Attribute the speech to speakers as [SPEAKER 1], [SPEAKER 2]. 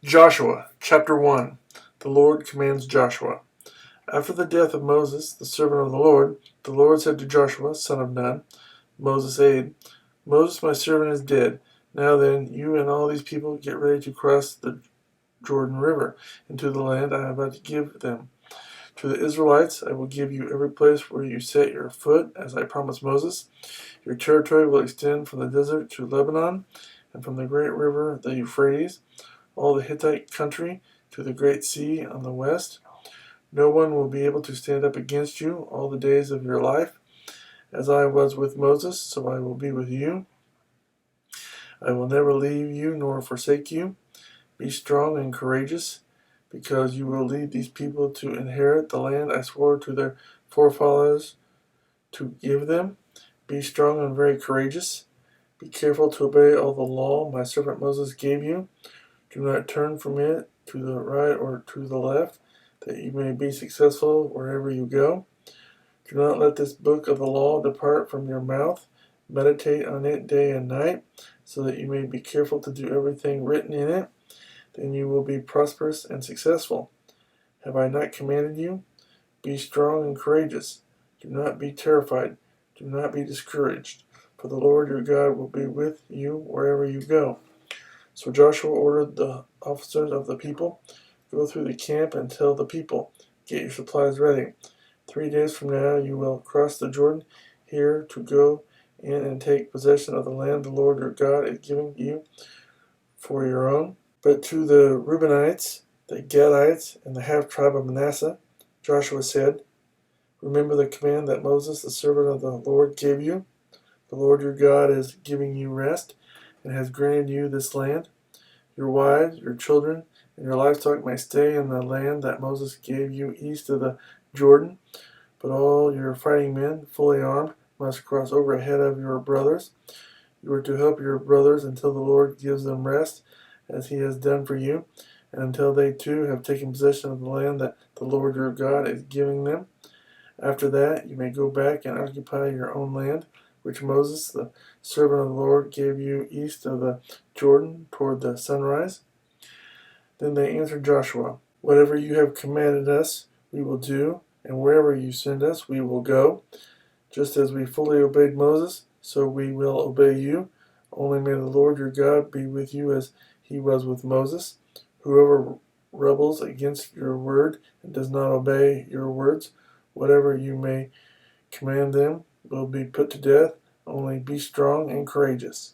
[SPEAKER 1] Joshua, chapter 1. The Lord commands Joshua. After the death of Moses, the servant of the Lord said to Joshua, son of Nun, Moses' aide, Moses, my servant, is dead. Now then, you and all these people get ready to cross the Jordan River into the land I am about to give them. To the Israelites, I will give you every place where you set your foot, as I promised Moses. Your territory will extend from the desert to Lebanon, and from the great river, the Euphrates, all the Hittite country, to the great sea on the west. No one will be able to stand up against you all the days of your life. As I was with Moses, so I will be with you. I will never leave you nor forsake you. Be strong and courageous, because you will lead these people to inherit the land I swore to their forefathers to give them. Be strong and very courageous. Be careful to obey all the law my servant Moses gave you. Do not turn from it to the right or to the left, that you may be successful wherever you go. Do not let this book of the law depart from your mouth. Meditate on it day and night, so that you may be careful to do everything written in it. Then you will be prosperous and successful. Have I not commanded you? Be strong and courageous. Do not be terrified. Do not be discouraged, for the Lord your God will be with you wherever you go. So Joshua ordered the officers of the people, go through the camp and tell the people, get your supplies ready. 3 days from now you will cross the Jordan here to go in and take possession of the land the Lord your God is giving you for your own. But to the Reubenites, the Gadites, and the half-tribe of Manasseh, Joshua said, remember the command that Moses, the servant of the Lord, gave you. The Lord your God is giving you rest and has granted you this land. Your wives, your children, and your livestock may stay in the land that Moses gave you east of the Jordan, but all your fighting men, fully armed, must cross over ahead of your brothers. You are to help your brothers until the Lord gives them rest, as he has done for you, and until they too have taken possession of the land that the Lord your God is giving them. After that, you may go back and occupy your own land, which Moses, the servant of the Lord, gave you east of the Jordan toward the sunrise. Then they answered Joshua, whatever you have commanded us, we will do, and wherever you send us, we will go. Just as we fully obeyed Moses, so we will obey you. Only may the Lord your God be with you as he was with Moses. Whoever rebels against your word and does not obey your words, whatever you may command them, will be put to death. Only be strong and courageous.